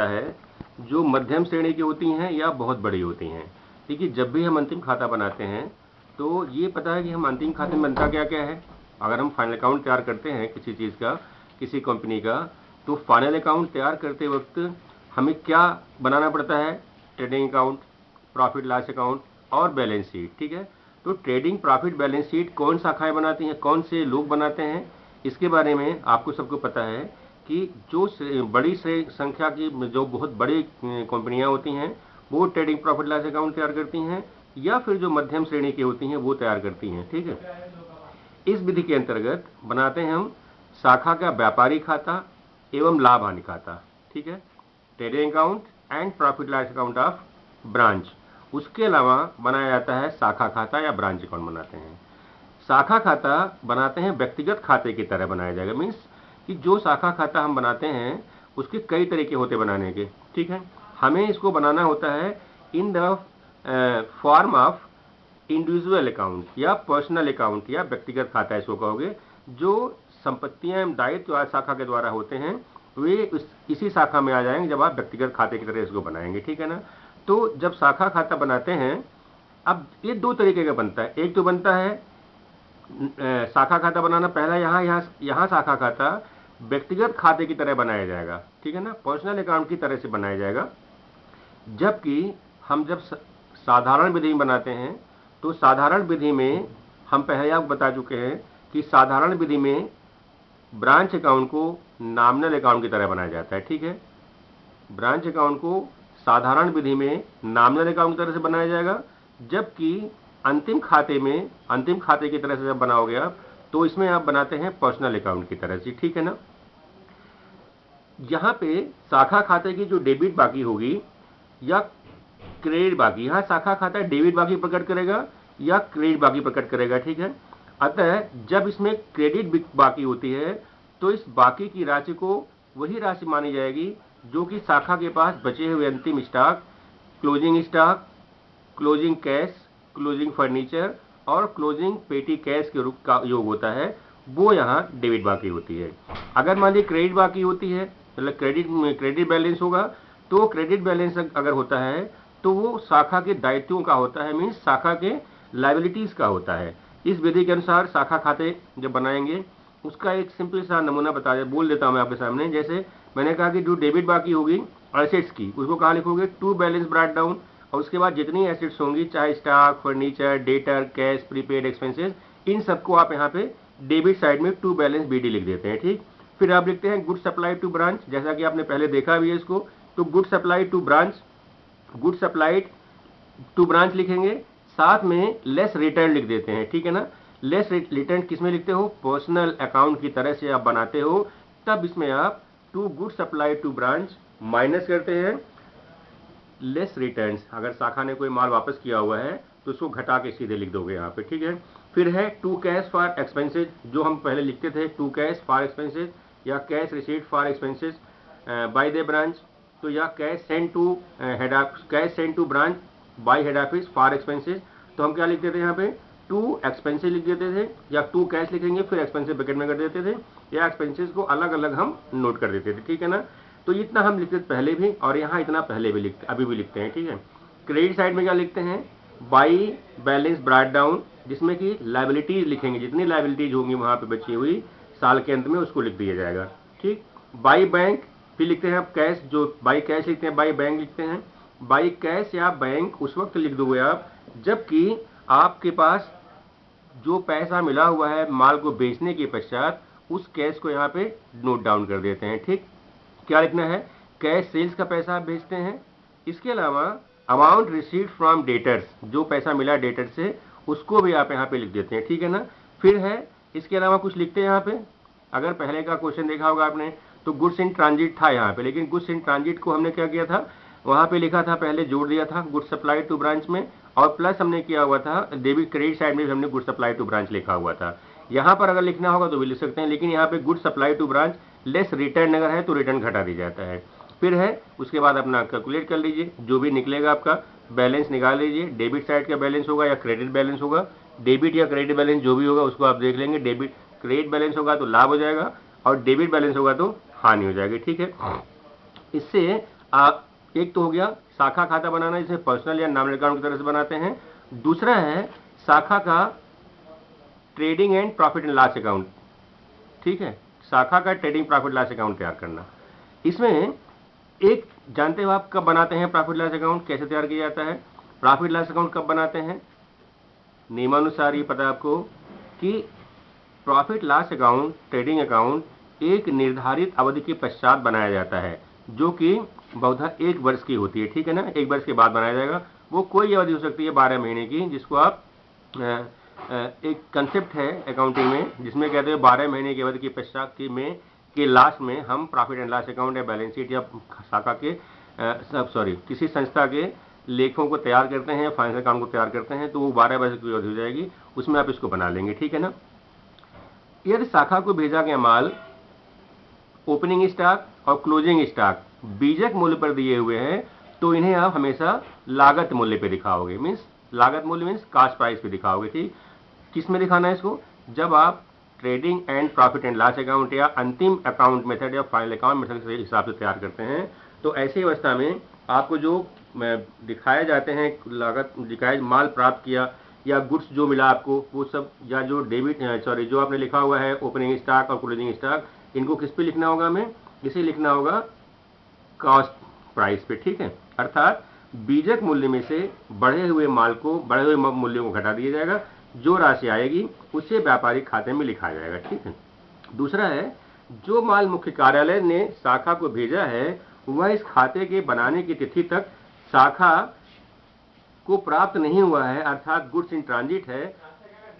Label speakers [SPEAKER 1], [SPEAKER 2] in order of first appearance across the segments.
[SPEAKER 1] है जो मध्यम श्रेणी की होती हैं या बहुत बड़ी होती हैं। देखिए, जब भी हम अंतिम खाता बनाते हैं तो ये पता है कि हम अंतिम खाते में बनता क्या क्या है। अगर हम फाइनल अकाउंट तैयार करते हैं किसी चीज़ का, किसी कंपनी का, तो फाइनल अकाउंट तैयार करते वक्त हमें क्या बनाना पड़ता है? Trading account, profit loss account और बैलेंस शीट। ठीक है, तो ट्रेडिंग, प्रॉफिट, बैलेंस शीट कौन शाखाएं बनाती हैं, कौन से लोग बनाते हैं, इसके बारे में आपको सबको पता है कि जो बड़ी संख्या की जो बहुत बड़ी कंपनियां होती हैं वो ट्रेडिंग प्रॉफिट लॉस अकाउंट तैयार करती हैं, या फिर जो मध्यम श्रेणी की होती हैं वो तैयार करती हैं। ठीक है, इस विधि के अंतर्गत बनाते हैं हम शाखा का व्यापारी खाता एवं लाभ हानि खाता। ठीक है, trading account and profit loss account of branch. उसके अलावा बनाया जाता है शाखा खाता या ब्रांच अकाउंट बनाते हैं। शाखा खाता बनाते हैं व्यक्तिगत खाते की तरह बनाया जाएगा, मीन्स कि जो शाखा खाता हम बनाते हैं उसके कई तरीके होते बनाने के। ठीक है, हमें इसको बनाना होता है in the form of individual account या पर्सनल अकाउंट या व्यक्तिगत खाता इसको कहोगे। जो संपत्तियां एवं दायित्व शाखा के द्वारा होते हैं वे इसी शाखा में आ जाएंगे जब आप व्यक्तिगत खाते की तरह इसको बनाएंगे। ठीक है ना, तो जब शाखा खाता बनाते हैं, अब ये दो तरीके का बनता है। एक तो बनता है शाखा खाता बनाना, पहला यहाँ शाखा खाता व्यक्तिगत खाते की तरह बनाया जाएगा। ठीक है ना, पर्सनल अकाउंट की तरह से बनाया जाएगा। जबकि हम जब साधारण विधि में बनाते हैं तो साधारण विधि में हम पहले आपको बता चुके हैं कि साधारण विधि में ब्रांच अकाउंट को नॉमिनल अकाउंट की तरह बनाया जाता है। ठीक है, ब्रांच अकाउंट को साधारण विधि में नॉमिनल अकाउंट की तरह से बनाया जाएगा, जबकि अंतिम खाते की तरह से जब बनाओगे आप तो इसमें आप बनाते हैं पर्सनल अकाउंट की तरह से। ठीक है ना, यहाँ पे शाखा खाते की जो डेबिट बाकी होगी या क्रेडिट बाकी, यहाँ शाखा खाता डेबिट बाकी प्रकट करेगा या क्रेडिट बाकी प्रकट करेगा। ठीक है, अतः जब इसमें क्रेडिट बाकी होती है तो इस बाकी की राशि को वही राशि मानी जाएगी जो कि शाखा के पास बचे हुए अंतिम stock, closing cash, closing furniture और क्लोजिंग पेटी कैश के रूप का योग होता है, वो यहाँ डेबिट बाकी होती है। अगर मान लीजिए क्रेडिट बाकी होती है, मतलब क्रेडिट बैलेंस होगा, तो क्रेडिट बैलेंस अगर होता है तो वो शाखा के दायित्वों का होता है, मीन्स शाखा के लायबिलिटीज का होता है। इस विधि के अनुसार शाखा खाते जब बनाएंगे उसका एक सिंपल सा नमूना बोल देता हूँ मैं आपके सामने। जैसे मैंने कहा कि जो डेबिट बाकी होगी एसेट्स की, उसको कहाँ लिखोगे? टू बैलेंस ब्रॉट डाउन, और उसके बाद जितनी एसेट्स होंगी, चाहे stock, furniture, debtor, cash, prepaid expenses, इन सबको आप यहाँ पे डेबिट साइड में टू बैलेंस BD लिख देते हैं। ठीक, फिर आप लिखते हैं गुड सप्लाई टू ब्रांच, जैसा कि आपने पहले देखा भी है इसको, तो गुड सप्लाइड टू ब्रांच लिखेंगे, साथ में लेस रिटर्न लिख देते हैं। ठीक है ना, लेस रिटर्न किसमें लिखते हो? पर्सनल अकाउंट की तरह से आप बनाते हो, तब इसमें आप to good supply to branch minus करते हैं लेस रिटर्न्स। अगर शाखा ने कोई माल वापस किया हुआ है तो उसको घटा के सीधे लिख दोगे यहाँ पे। ठीक है, फिर है टू कैश फॉर एक्सपेंसेस, जो हम पहले लिखते थे टू कैश फॉर एक्सपेंसेस या cash receipt for expenses by the branch, तो या cash send to branch by head office for expenses, तो हम क्या लिखते थे यहाँ पे? टू एक्सपेंसेस लिख देते थे, या टू कैश लिखेंगे फिर एक्सपेंसेस ब्रैकेट में कर देते थे, या एक्सपेंसेस को अलग अलग हम नोट कर देते थे। ठीक है ना, तो इतना हम लिखते थे पहले भी, और यहाँ इतना पहले भी अभी भी लिखते हैं। ठीक है, क्रेडिट साइड में क्या लिखते हैं? बाई बैलेंस ब्रॉट डाउन, जिसमें कि लायबिलिटीज लिखेंगे, जितनी लायबिलिटीज होंगी वहाँ पे बची हुई साल के अंत में उसको लिख दिया जाएगा। ठीक, बाई बैंक, फिर लिखते हैं आप कैश, जो बाई कैश लिखते हैं, बाई बैंक लिखते हैं। बाई कैश या बैंक उस वक्त लिख दोगे आप जबकि आपके पास जो पैसा मिला हुआ है माल को बेचने के पश्चात, उस कैश को यहाँ पे नोट डाउन कर देते हैं। ठीक, क्या लिखना है? कैश सेल्स का पैसा आप भेजते हैं। इसके अलावा अमाउंट रिसीव्ड फ्रॉम डेटर्स, जो पैसा मिला डेटर से, उसको भी आप यहाँ पे लिख देते हैं। ठीक है ना, फिर है इसके अलावा कुछ लिखते हैं यहाँ पे। अगर पहले का क्वेश्चन देखा होगा आपने तो गुड्स इन ट्रांजिट था यहाँ पे, लेकिन गुड्स इन ट्रांजिट को हमने क्या किया था, वहाँ पे लिखा था, पहले जोड़ दिया था गुड सप्लाई टू ब्रांच में, और प्लस हमने किया हुआ था डेबिट क्रेडिट साइड में भी हमने गुड सप्लाई टू ब्रांच लिखा हुआ था। यहाँ पर अगर लिखना होगा तो भी लिख सकते हैं, लेकिन यहाँ पे good supply to branch less return अगर है तो रिटर्न घटा दी जाता है। फिर है उसके बाद अपना कैलकुलेट कर लीजिए, जो भी निकलेगा आपका बैलेंस निकाल लीजिए। डेबिट साइड का बैलेंस होगा या क्रेडिट बैलेंस होगा, डेबिट या क्रेडिट बैलेंस जो भी होगा उसको आप देख लेंगे। क्रेडिट बैलेंस होगा तो लाभ हो जाएगा और डेबिट बैलेंस होगा तो हानि हो जाएगी। ठीक है, इससे एक तो हो गया शाखा खाता बनाना, जिसे पर्सनल या नॉमिनल अकाउंट की तरह से बनाते हैं। दूसरा है शाखा का trading and profit and loss account, ठीक है, शाखा का ट्रेडिंग प्रॉफिट लॉस अकाउंट तैयार करना। इसमें एक जानते हो आप कब बनाते हैं प्रॉफिट लॉस अकाउंट, कैसे तैयार किया जाता है? प्रॉफिट लॉस अकाउंट कब बनाते हैं? नियमानुसार ये पता है आपको कि profit loss account, trading account एक निर्धारित अवधि के पश्चात बनाया जाता है, जो कि बहुधा 1 वर्ष की होती है, ठीक है ना। 1 वर्ष के बाद बनाया जाएगा। वो कोई अवधि हो सकती है 12 महीने की, जिसको आप एक कंसेप्ट है अकाउंटिंग में जिसमें कहते हैं 12 महीने की अवधि के पश्चात के लास्ट में हम प्रॉफिट एंड लॉस अकाउंट या बैलेंस शीट या शाखा के किसी संस्था के लेखों को तैयार करते हैं, फाइनेंशियल अकाउंट को तैयार करते हैं, तो वो 12 वर्ष की अवधि हो जाएगी, उसमें आप इसको बना लेंगे, ठीक है ना। यदि शाखा को भेजा गया माल ओपनिंग स्टॉक और क्लोजिंग स्टॉक बीजक मूल्य पर दिए हुए हैं, तो इन्हें आप हमेशा लागत मूल्य पे दिखाओगे। मीन्स लागत मूल्य मीन्स कास्ट प्राइस पे दिखाओगे, ठीक। किस में दिखाना है इसको? जब आप trading and profit and loss account या अंतिम अकाउंट मेथड या फाइनल अकाउंट मेथड के हिसाब से तैयार करते हैं, तो ऐसी अवस्था में आपको जो दिखाए जाते हैं लागत, दिखाए माल प्राप्त किया या गुड्स जो मिला आपको, वो सब, या जो जो आपने लिखा हुआ है ओपनिंग स्टॉक और क्लोजिंग स्टॉक, इनको किस पे लिखना होगा? हमें इसे लिखना होगा कॉस्ट प्राइस पे, ठीक है। अर्थात बीजक मूल्य में से बढ़े हुए मूल्यों को घटा दिया जाएगा, जो राशि आएगी उसे व्यापारिक खाते में लिखा जाएगा, ठीक है। दूसरा है, जो माल मुख्य कार्यालय ने शाखा को भेजा है वह इस खाते के बनाने की तिथि तक शाखा को प्राप्त नहीं हुआ है, अर्थात गुड्स इन ट्रांजिट है,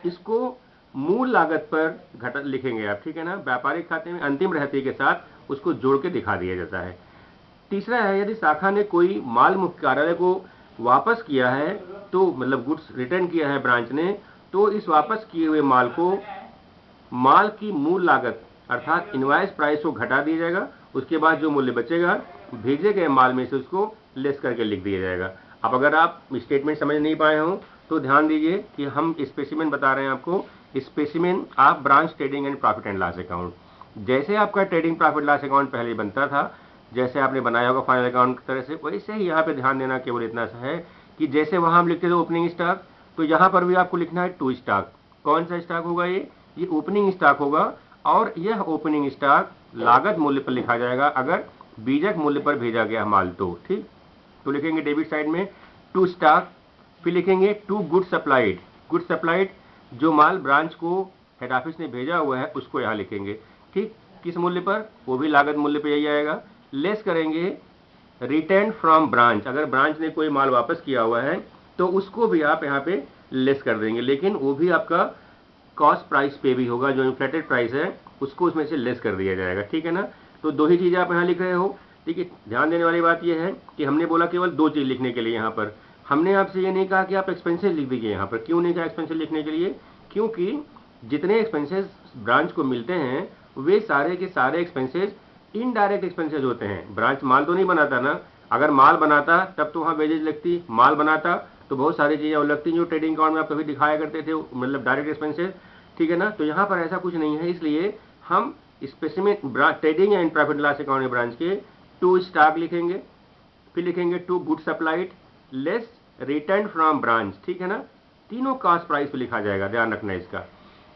[SPEAKER 1] इसको मूल लागत पर लिखेंगे आप, ठीक है ना। व्यापारिक खाते में अंतिम रहती के साथ उसको जोड़ के दिखा दिया जाता है। तीसरा है, यदि शाखा ने कोई माल मुख्य कार्यालय को वापस किया है, तो मतलब गुड्स रिटर्न किया है ब्रांच ने, तो इस वापस किए हुए माल को माल की मूल लागत अर्थात इनवॉइस प्राइस को घटा दिया जाएगा। उसके बाद जो मूल्य बचेगा भेजे गए माल में से उसको लेस करके लिख दिया जाएगा। अब अगर आप स्टेटमेंट समझ नहीं पाए हो तो ध्यान दीजिए कि हम स्पेसिमेन बता रहे हैं आपको। स्पेसिमेन आप branch trading and profit and loss account, जैसे आपका ट्रेडिंग प्रॉफिट लॉस अकाउंट पहले बनता था, जैसे आपने बनाया होगा फाइनल अकाउंट की तरह से, वैसे ही यहाँ पे ध्यान देना केवल इतना सा है कि जैसे वहां हम लिखते थे ओपनिंग स्टॉक, तो यहाँ पर भी आपको लिखना है टू स्टॉक। कौन सा स्टॉक होगा? ये ओपनिंग स्टॉक होगा, और यह ओपनिंग स्टॉक लागत मूल्य पर लिखा जाएगा अगर बीजक मूल्य पर भेजा गया माल तो, ठीक। तो लिखेंगे डेबिट साइड में टू स्टॉक, फिर लिखेंगे to good supplied. Good supplied जो माल ब्रांच को हेड ऑफिस ने भेजा हुआ है उसको यहाँ लिखेंगे, ठीक। किस मूल्य पर? वो भी लागत मूल्य पे यही आएगा। लेस करेंगे रिटर्न फ्रॉम ब्रांच, अगर ब्रांच ने कोई माल वापस किया हुआ है तो उसको भी आप यहाँ पे लेस कर देंगे, लेकिन वो भी आपका कॉस्ट प्राइस पे भी होगा, जो इन्फ्लेटेड प्राइस है उसको उसमें से लेस कर दिया जाएगा, ठीक है ना। तो दो ही चीजें आप यहाँ लिख रहे हो, ठीक है। ध्यान देने वाली बात यह है कि हमने बोला केवल 2 चीज लिखने के लिए, यहाँ पर हमने आपसे ये नहीं कहा कि आप एक्सपेंसेस लिख दीजिए। यहाँ पर क्यों नहीं कहा एक्सपेंसेस लिखने के लिए? क्योंकि जितने एक्सपेंसेस ब्रांच को मिलते हैं वे सारे के सारे एक्सपेंसेस इनडायरेक्ट एक्सपेंसेस होते हैं। ब्रांच माल तो नहीं बनाता ना, अगर माल बनाता तब तो वहाँ वेजेज लगती, माल बनाता तो बहुत सारी चीजें और लगती जो ट्रेडिंग अकाउंट में आप कभी दिखाया करते थे, मतलब डायरेक्ट एक्सपेंसेस, ठीक है ना। तो यहाँ पर ऐसा कुछ नहीं है, इसलिए हम specimen trading and profit loss account में ब्रांच के टू स्टॉक लिखेंगे, फिर लिखेंगे to good supplied less return from branch, ठीक है ना। तीनों कॉस्ट प्राइस पे लिखा जाएगा, ध्यान रखना इसका,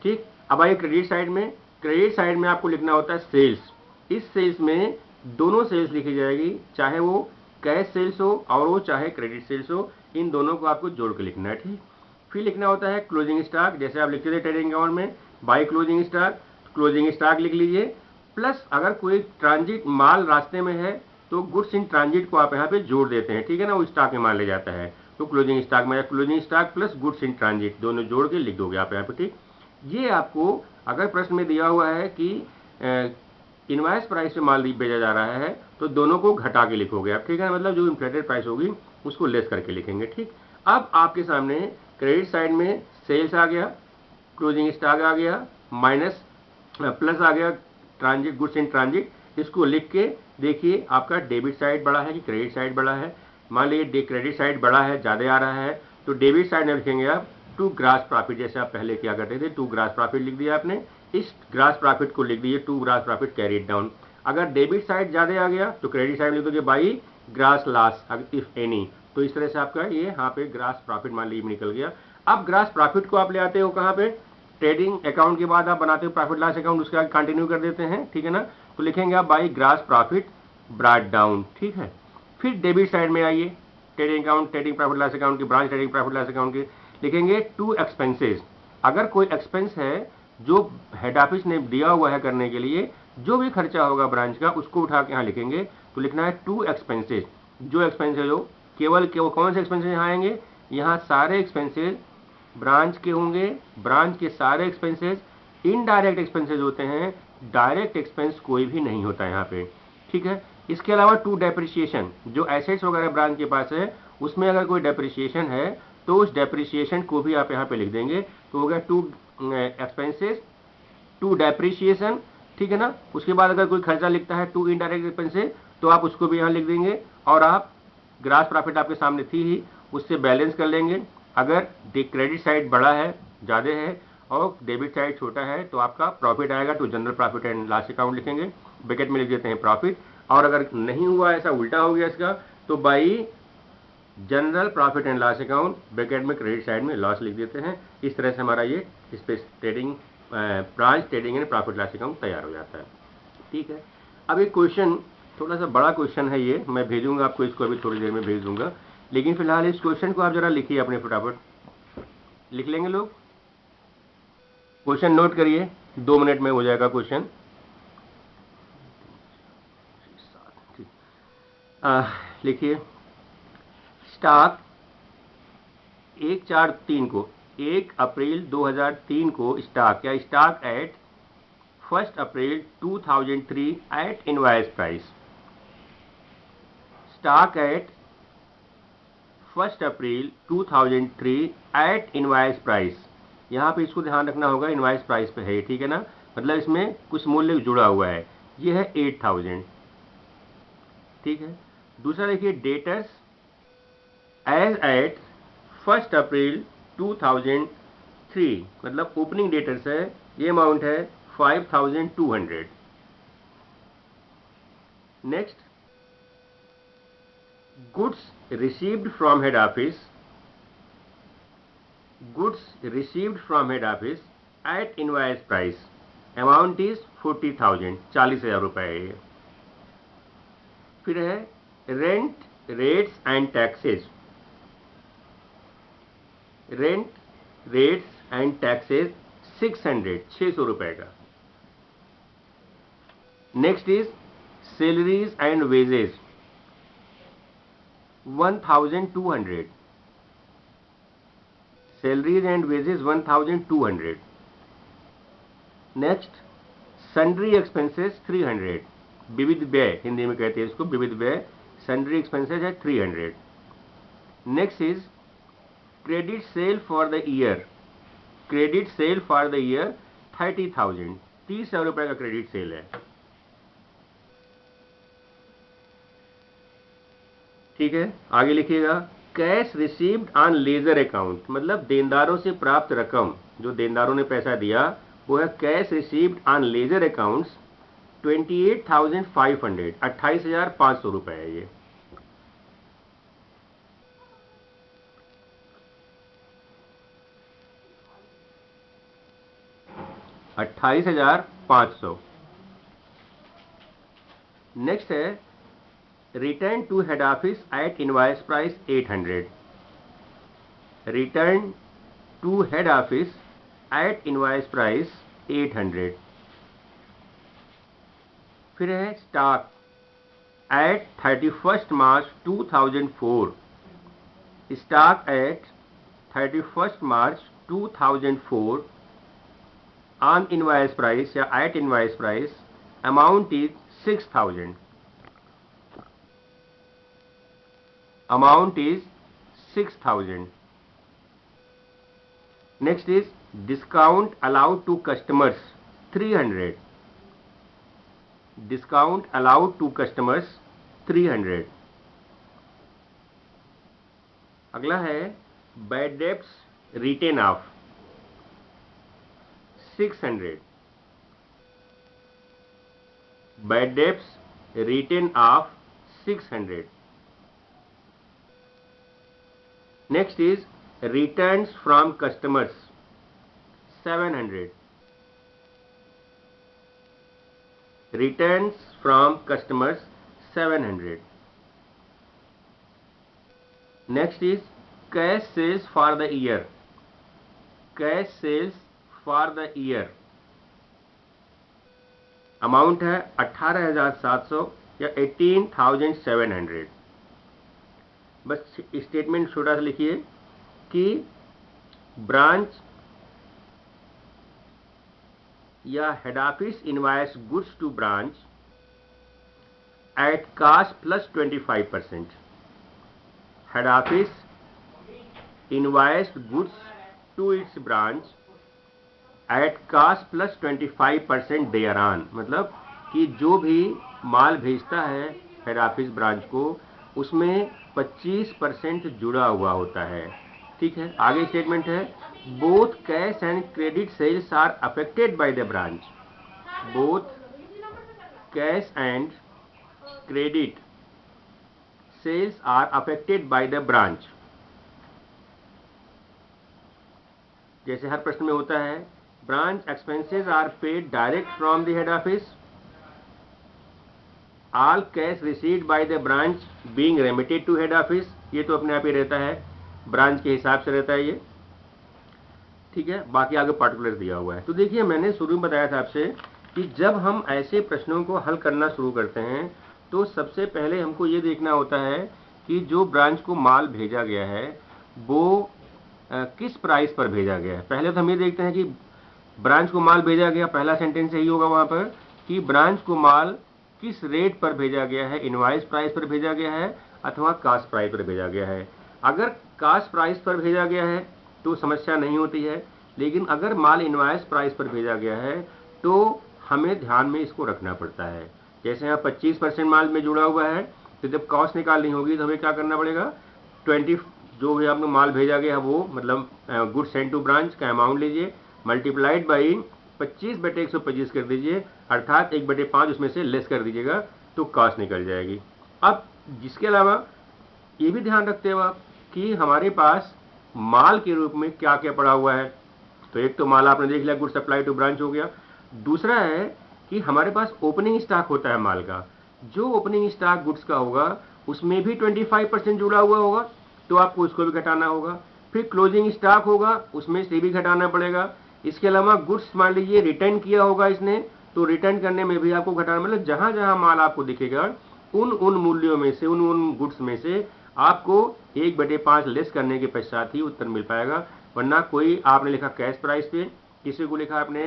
[SPEAKER 1] ठीक। अब आइए क्रेडिट साइड में। क्रेडिट साइड में आपको लिखना होता है सेल्स। इस सेल्स में दोनों सेल्स लिखी जाएगी, चाहे वो कैश सेल्स हो और वो चाहे क्रेडिट सेल्स हो, इन दोनों को आपको जोड़ के लिखना है, ठीक। फिर लिखना होता है क्लोजिंग स्टॉक, जैसे आप लिखते थे ट्रेडिंग अकाउंट में by closing stock, closing stock लिख लीजिए। प्लस अगर कोई ट्रांजिट माल रास्ते में है तो गुड्स इन ट्रांजिट को आप यहाँ पे जोड़ देते हैं, ठीक है ना, वो स्टॉक में माल ले जाता है तो क्लोजिंग स्टॉक में closing stock plus goods in transit दोनों जोड़ के लिख दोगे आप यहाँ पे, ठीक। ये आपको अगर प्रश्न में दिया हुआ है कि इनवॉइस प्राइस पे माल भेजा जा रहा है तो दोनों को घटा के लिखोगे आप, ठीक है, मतलब जो इन्फ्लेटेड प्राइस होगी उसको लेस करके लिखेंगे, ठीक। अब आपके सामने क्रेडिट साइड में सेल्स आ गया, क्लोजिंग स्टॉक आ गया, माइनस प्लस आ गया ट्रांजिट गुड्स इन ट्रांजिट। इसको लिख के देखिए आपका डेबिट साइड बड़ा है कि क्रेडिट साइड बड़ा है। मान लीजिए क्रेडिट साइड बड़ा है, ज़्यादा आ रहा है, तो डेबिट साइड में लिखेंगे आप टू ग्रास प्रॉफिट, जैसे आप पहले क्या करते थे, टू ग्रास प्रॉफिट लिख दिया आपने, इस ग्रास प्रॉफिट को लिख दीजिए to gross profit carried down. अगर डेबिट साइड ज़्यादा आ गया तो क्रेडिट साइड लिख दोगे by gross loss if any. तो इस तरह से आपका ये यहाँ पे ग्रास प्रॉफिट मान लीजिए निकल गया। अब ग्रास प्रॉफिट को आप ले आते हो कहाँ पे, ट्रेडिंग अकाउंट के बाद आप बनाते हो प्रॉफिट लॉस अकाउंट, उसके आगे कंटिन्यू कर देते हैं, ठीक है ना। तो लिखेंगे आप by gross profit brought down, ठीक है। फिर डेबिट साइड में आइए, trading account, trading profit loss account की branch trading profit loss account की लिखेंगे टू एक्सपेंसेस। अगर कोई एक्सपेंस है जो हेड ऑफिस ने दिया हुआ है करने के लिए, जो भी खर्चा होगा ब्रांच का उसको उठा के यहाँ लिखेंगे। तो लिखना है टू एक्सपेंसेस। जो एक्सपेंसेस हो केवल कौन से एक्सपेंसेस यहाँ आएंगे, यहाँ सारे एक्सपेंसेस ब्रांच के होंगे, ब्रांच के सारे एक्सपेंसेस। इनडायरेक्ट एक्सपेंसेस होते हैं, डायरेक्ट एक्सपेंस कोई भी नहीं होता यहाँ पे, ठीक है। इसके अलावा टू डेप्रिसिएशन, जो एसेट्स वगैरह ब्रांच के पास है उसमें अगर कोई डेप्रिसिएशन है तो उस डेप्रिसिएशन को भी आप यहाँ पे लिख देंगे। तो हो गया टू एक्सपेंसेस, टू डेप्रिसिएशन, ठीक है ना। उसके बाद अगर कोई खर्चा लिखता है टू इनडायरेक्ट एक्सपेंसेस तो आप उसको भी यहाँ लिख देंगे। और आप ग्रास प्रॉफिट आपके सामने थी ही, उससे बैलेंस कर लेंगे। अगर क्रेडिट साइड बड़ा है, ज़्यादा है, और डेबिट साइड छोटा है तो आपका प्रॉफिट आएगा तो general profit and loss account लिखेंगे, ब्रैकेट में लिख देते हैं प्रॉफिट। और अगर नहीं हुआ, ऐसा उल्टा हो गया इसका, तो by general profit and loss account bracket में क्रेडिट साइड में लॉस लिख देते हैं। इस तरह से हमारा ये इस पे trading branch trading and profit loss account तैयार हो जाता है, ठीक है। अब एक क्वेश्चन, थोड़ा सा बड़ा क्वेश्चन है ये, मैं भेजूंगा आपको इसको, अभी थोड़ी देर में भेज दूंगा। लेकिन फिलहाल इस क्वेश्चन को आप जरा लिखिए अपने फटाफट, लिख लेंगे लोग। क्वेश्चन नोट करिए, 2 मिनट में हो जाएगा क्वेश्चन। लिखिए, स्टॉक 1/4/3 को, 1 अप्रैल 2003 को स्टॉक या stock at 1 April 2003 at invoice price. Stock at 1 April 2003 at invoice price. यहाँ पे इसको ध्यान रखना होगा, इनवॉइस प्राइस पे है, ठीक है ना, मतलब इसमें कुछ मूल्य जुड़ा हुआ है। ये है 8000, ठीक है। दूसरा देखिए, डेटर्स एज एट 1 अप्रैल 2003, मतलब ओपनिंग डेटर्स है, ये अमाउंट है 5200। Next, goods received from head office, goods received from head office at invoice price, amount is 40,000, 40,000 रुपए है ये। फिर है rent rates and taxes, rent rates and taxes 600, 600 रुपए का। Next is salaries and wages 1200, salaries and wages 1200। Next, sundry expenses 300, विविध व्यय हिंदी में कहते हैं इसको, विविध व्यय, सन्ड्री एक्सपेंसेस है 300। Next is credit sale for the year, credit sale for the year 30,000, 30,000 रुपए का क्रेडिट सेल है, ठीक है। आगे लिखिएगा, cash received on ledger account, मतलब देनदारों से प्राप्त रकम, जो देनदारों ने पैसा दिया वो है cash received on ledger accounts 28,500, 28,500 रुपए है ये। $28,500। नेक्स्ट है return to head office at invoice price 800, return to head office at invoice price 800। फिर है stock at 31 March 2004, stock at 31 March 2004 on invoice price या at invoice price, amount is 6,000, amount is 6,000। Next is discount allowed to customers 300, discount allowed to customers 300। अगला है bad debts written off 600, bad debts written off 600। Next is returns from customers 700. Returns from customers 700. Next is cash sales for the year. Cash sales for the year amount है 18,700 या 18,700. बस statement छोटा सा लिखिए कि branch या head office invoice goods to branch at cost plus 25%. Head office invoiced goods to its branch at cost plus 25% there on. मतलब कि जो भी माल भेजता है हेड ऑफिस ब्रांच को उसमें 25% जुड़ा हुआ होता है. ठीक है, आगे स्टेटमेंट है both cash and credit sales are affected by the branch. Both cash and credit sales are affected by the branch. जैसे हर प्रश्न में होता है branch expenses are paid direct from the head office. All cash received by the branch being remitted to head office. ये तो अपने आप ही रहता है, ब्रांच के हिसाब से रहता है ये. ठीक है, बाकी आगे पार्टिकुलर दिया हुआ है. तो देखिए मैंने शुरू में बताया था आपसे कि जब हम ऐसे प्रश्नों को हल करना शुरू करते हैं तो सबसे पहले हमको ये देखना होता है कि जो ब्रांच को माल भेजा गया है वो किस प्राइस पर भेजा गया है. पहले तो हम ये देखते हैं कि ब्रांच को माल भेजा गया, पहला सेंटेंस यही होगा वहां पर कि ब्रांच को माल किस रेट पर भेजा गया है, इनवॉइस प्राइस पर भेजा गया है अथवा कास्ट प्राइस पर भेजा गया है. अगर कास्ट प्राइस पर भेजा गया है तो समस्या नहीं होती है, लेकिन अगर माल इनवॉइस प्राइस पर भेजा गया है तो हमें ध्यान में इसको रखना पड़ता है. जैसे यहाँ 25% माल में जुड़ा हुआ है तो जब कॉस्ट निकालनी होगी तो हमें क्या करना पड़ेगा, 20 जो भी आपको माल भेजा गया है वो मतलब गुड सेंड टू ब्रांच का अमाउंट लीजिए मल्टीप्लाइड बाई 25/125 कर दीजिए, अर्थात 1/5 उसमें से लेस कर दीजिएगा तो कॉस्ट निकल जाएगी. अब जिसके अलावा ये भी ध्यान रखते हो आप कि हमारे पास माल के रूप में क्या क्या पड़ा हुआ है. तो एक तो माल आपने देख लिया गुड सप्लाई टू ब्रांच हो गया. दूसरा है कि हमारे पास ओपनिंग स्टॉक होता है माल का. जो ओपनिंग स्टॉक गुड्स का होगा उसमें भी 25% जुड़ा हुआ होगा तो आपको उसको भी घटाना होगा. फिर क्लोजिंग स्टॉक होगा उसमें से भी घटाना पड़ेगा. इसके अलावा गुड्स मान लीजिए रिटर्न किया होगा इसने तो रिटर्न करने में भी आपको घटाना, मतलब जहां जहां माल आपको दिखेगा उन मूल्यों में से उन गुड्स में से आपको 1/5 लेस करने के पश्चात ही उत्तर मिल पाएगा. वरना कोई आपने लिखा कैश प्राइस पे, किसी को लिखा आपने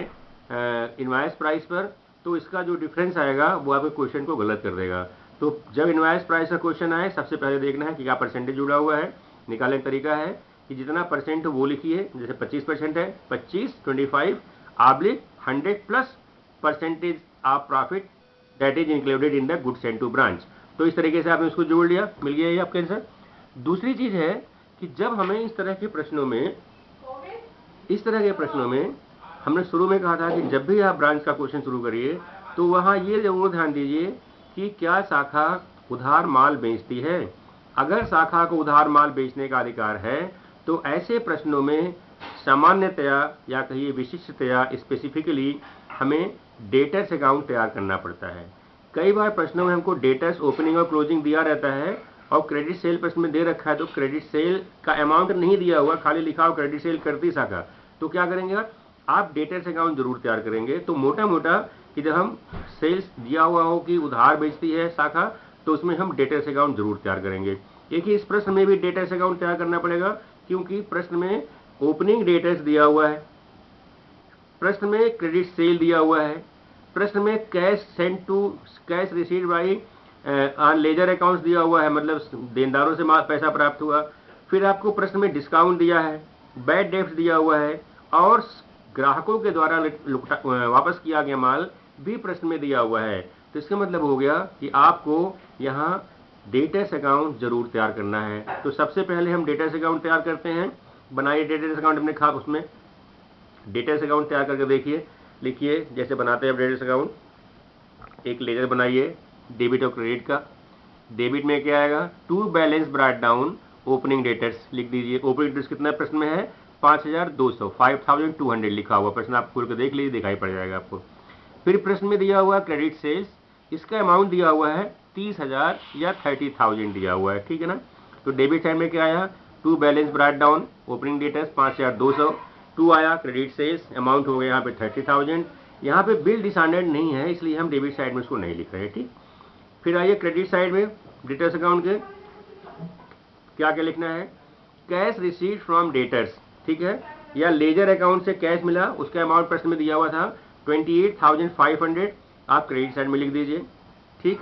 [SPEAKER 1] इनवॉइस प्राइस पर, तो इसका जो डिफरेंस आएगा वो आपके क्वेश्चन को गलत कर देगा. तो जब इनवॉइस प्राइस का क्वेश्चन आए सबसे पहले देखना है कि क्या परसेंटेज जुड़ा हुआ है. निकालने का तरीका है कि जितना परसेंट वो लिखिए, जैसे 25% है 25 25 oblique 100 plus percentage of profit that is included in the goods send to branch. तो इस तरीके से आपने उसको जोड़ लिया, मिल गया ये आपका आंसर. दूसरी चीज है कि जब हमें इस तरह के प्रश्नों में हमने शुरू में कहा था कि जब भी आप ब्रांच का क्वेश्चन शुरू करिए तो वहां ये जरूर ध्यान दीजिए कि क्या शाखा उधार माल बेचती है. अगर शाखा को उधार माल बेचने का अधिकार है तो ऐसे प्रश्नों में सामान्यतया या कहिए विशिष्टतया स्पेसिफिकली हमें डेटर्स अकाउंट तैयार करना पड़ता है. कई बार प्रश्नों में हमको डेटर्स ओपनिंग और क्लोजिंग दिया रहता है और क्रेडिट सेल प्रश्न में दे रखा है तो क्रेडिट सेल का अमाउंट नहीं दिया हुआ, खाली लिखा हो क्रेडिट सेल करती शाखा. तो क्या करेंगे आप डेटर्स अकाउंट जरूर तैयार करेंगे. तो मोटा मोटा कि जब हम सेल्स दिया हुआ हो कि उधार बेचती है शाखा तो उसमें हम डेटर्स अकाउंट जरूर तैयार करेंगे. देखिए इस प्रश्न में भी डेटर्स अकाउंट तैयार करना पड़ेगा क्योंकि प्रश्न में ओपनिंग डेटर्स दिया हुआ है, प्रश्न में क्रेडिट सेल दिया हुआ है, प्रश्न में cash send to cash received by on ledger accounts दिया हुआ है, मतलब देनदारों से पैसा प्राप्त हुआ. फिर आपको प्रश्न में डिस्काउंट दिया है, बैड डेब्ट्स दिया हुआ है और ग्राहकों के द्वारा वापस किया गया माल भी प्रश्न में दिया हुआ है. तो इसका मतलब हो गया कि आपको यहाँ डेटर्स अकाउंट जरूर तैयार करना है. तो सबसे पहले हम डेटर्स अकाउंट तैयार करते हैं. बनाइए डेटर्स अकाउंट, हमने कहा उसमें डेटर्स अकाउंट तैयार करके देखिए. लिखिए जैसे बनाते हैं आप डेटर्स अकाउंट. एक लेजर बनाइए डेबिट और क्रेडिट का. डेबिट में क्या आएगा, to balance brought down opening debtors लिख दीजिए। ओपनिंग डेटर्स कितना प्रश्न में है 5200, 5200 लिखा हुआ प्रश्न, आप खोल कर देख लीजिए, दिखाई पड़ जाएगा आपको। फिर प्रश्न में दिया हुआ क्रेडिट सेल्स, इसका अमाउंट दिया हुआ है 30,000 या 30,000 दिया हुआ है, ठीक है ना। तो डेबिट साइड में क्या आया, to balance brought down, opening debtors 5200, to आया क्रेडिट सेल्स, अमाउंट हो गया यहाँ पे 30,000। यहाँ पे बिल डिसऑर्डर्ड नहीं है इसलिए हम डेबिट साइड में उसको नहीं लिख रहे हैं, ठीक। फिर आइए क्रेडिट साइड में डेटर्स अकाउंट के क्या क्या लिखना है, कैश रिसीव्ड फ्रॉम डेटर्स, ठीक है, या लेजर अकाउंट से कैश मिला, उसका अमाउंट प्रश्न में दिया हुआ था 28,500, आप क्रेडिट साइड में लिख दीजिए, ठीक।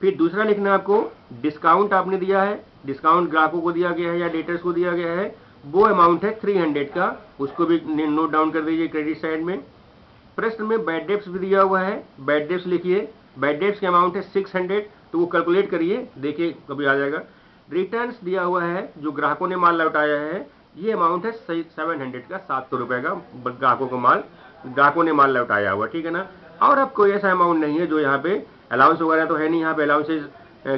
[SPEAKER 1] फिर दूसरा लिखना है आपको, डिस्काउंट आपने दिया है, डिस्काउंट ग्राहकों को दिया गया है या डेटर्स को दिया गया है, वो अमाउंट है 300 का, उसको भी नोट डाउन कर दीजिए क्रेडिट साइड में। प्रश्न में बैड डेब्ट्स भी दिया हुआ है, बैड डेब्ट्स लिखिए, बैड डेब्ट्स के अमाउंट है 600, तो वो कैलकुलेट करिए, देखिए कभी आ जाएगा। रिटर्न्स दिया हुआ है, जो ग्राहकों ने माल लौटाया है, ये अमाउंट है 700 का, 700 रुपए का ग्राहकों को माल, ग्राहकों ने माल लौटाया हुआ, ठीक है ना। और अब कोई ऐसा अमाउंट नहीं है जो यहाँ पे अलाउंस वगैरह तो है नहीं, यहाँ पे अलाउंसेज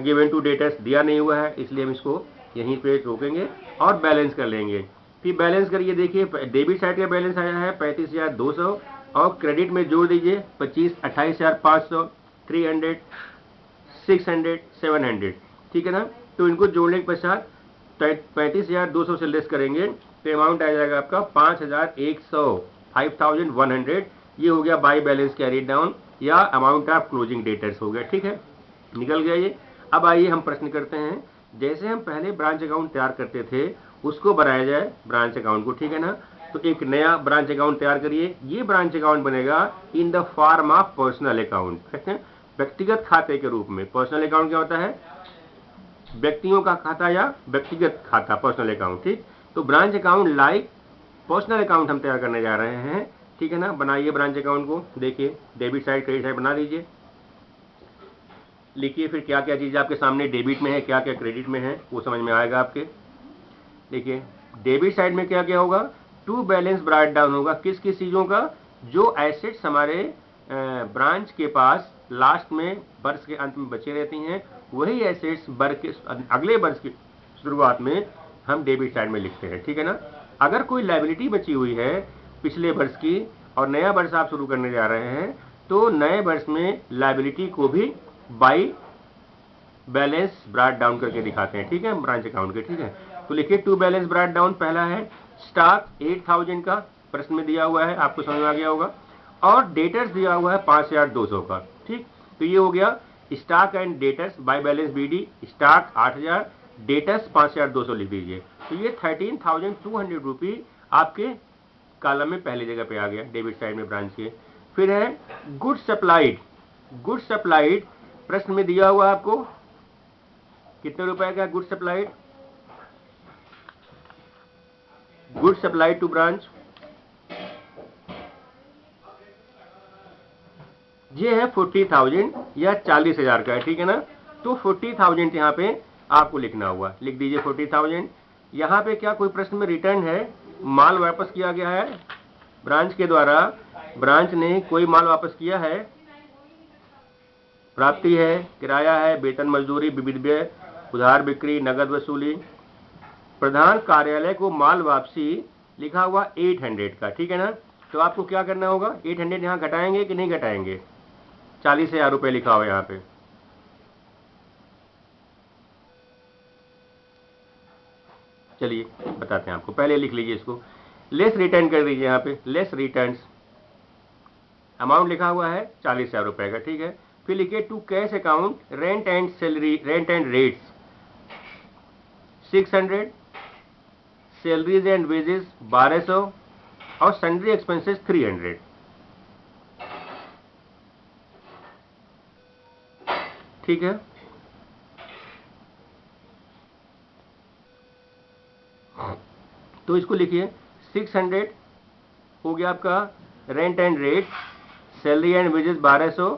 [SPEAKER 1] गिवन टू डेटर्स दिया नहीं हुआ है, इसलिए हम इसको यहीं पे रोकेंगे और बैलेंस कर लेंगे। फिर बैलेंस करिए, देखिए डेबिट साइड का बैलेंस आया है 35,200 और क्रेडिट में जोड़ दीजिए 28,500, 300, 600, 700, ठीक है ना। तो इनको जोड़ने के पश्चात 35,200 से लेस करेंगे तो अमाउंट आ जाएगा आपका 5,100, 5,100, ये हो गया बाई बैलेंस कैरीड डाउन या अमाउंट ऑफ क्लोजिंग डेटर्स हो गया, ठीक है, निकल गया ये। अब आइए हम प्रश्न करते हैं, जैसे हम पहले ब्रांच अकाउंट तैयार करते थे उसको बनाया जाए ब्रांच अकाउंट को, ठीक है ना। तो एक नया ब्रांच अकाउंट तैयार करिए, ये ब्रांच अकाउंट बनेगा in the form of personal account, कहते हैं व्यक्तिगत खाते के रूप में। पर्सनल अकाउंट क्या होता है, व्यक्तियों का खाता या व्यक्तिगत खाता, पर्सनल अकाउंट, ठीक। तो branch account like personal account हम तैयार करने जा रहे हैं, ठीक है ना। बनाइए ब्रांच अकाउंट को, देखिए डेबिट साइड क्रेडिट साइड बना दीजिए, लिखिए फिर क्या क्या चीज़ आपके सामने डेबिट में है, क्या क्या क्रेडिट में है, वो समझ में आएगा आपके। देखिए डेबिट साइड में क्या क्या होगा, टू बैलेंस ब्रॉट डाउन होगा, किस किस चीज़ों का, जो एसेट्स हमारे ब्रांच के पास लास्ट में वर्ष के अंत में बचे रहती हैं, वही एसेट्स अगले वर्ष की शुरुआत में हम डेबिट साइड में लिखते हैं, ठीक है ना। अगर कोई लायबिलिटी बची हुई है पिछले वर्ष की और नया वर्ष आप शुरू करने जा रहे हैं, तो नए वर्ष में लायबिलिटी को भी बाई बैलेंस ब्रॉट डाउन करके दिखाते हैं, ठीक है, ब्रांच अकाउंट के, ठीक है। तो लिखिए टू बैलेंस ब्रॉट डाउन, पहला है स्टॉक 8,000 का, प्रश्न में दिया हुआ है, आपको समझ में आ गया होगा, और डेटर्स दिया हुआ है 5,200 का, ठीक। तो ये हो गया stock and debtors by balance BD, stock 8,000, debtors 5,200 लिख दीजिए। तो ये 13,200 रुपी आपके कॉलम में पहली जगह पे आ गया डेबिट साइड में ब्रांच के। फिर है गुड सप्लाइड, गुड सप्लाइड प्रश्न में दिया हुआ आपको कितने रुपए का good supplied, good supplied to branch, ये है 40,000 या 40,000 का है, ठीक है ना। तो 40,000 यहाँ पे आपको लिखना हुआ, लिख दीजिए 40,000। यहाँ पे क्या कोई प्रश्न में रिटर्न है, माल वापस किया गया है ब्रांच के द्वारा, ब्रांच ने कोई माल वापस किया है, प्राप्ति है, किराया है, वेतन मजदूरी, विविध व्यय, उधार बिक्री, नगद वसूली। प्रधान कार्यालय को माल वापसी लिखा हुआ 800 का, ठीक है ना। तो आपको क्या करना होगा, 800 यहाँ घटाएंगे कि नहीं घटाएंगे, 40,000 रुपये लिखा हुआ यहाँ पे। चलिए बताते हैं आपको, पहले लिख लीजिए इसको, लेस रिटर्न कर दीजिए यहाँ पे, लेस रिटर्न्स, अमाउंट लिखा हुआ है 40,000 रुपये का, ठीक है। फिर लिखिए to cash account rent and salary, rent and rates 600, salaries and wages 1,200 और सन्ड्री एक्सपेंसेस 300, ठीक है। तो इसको लिखिए 600 हो गया आपका rent and rate, salary and wages 1,200,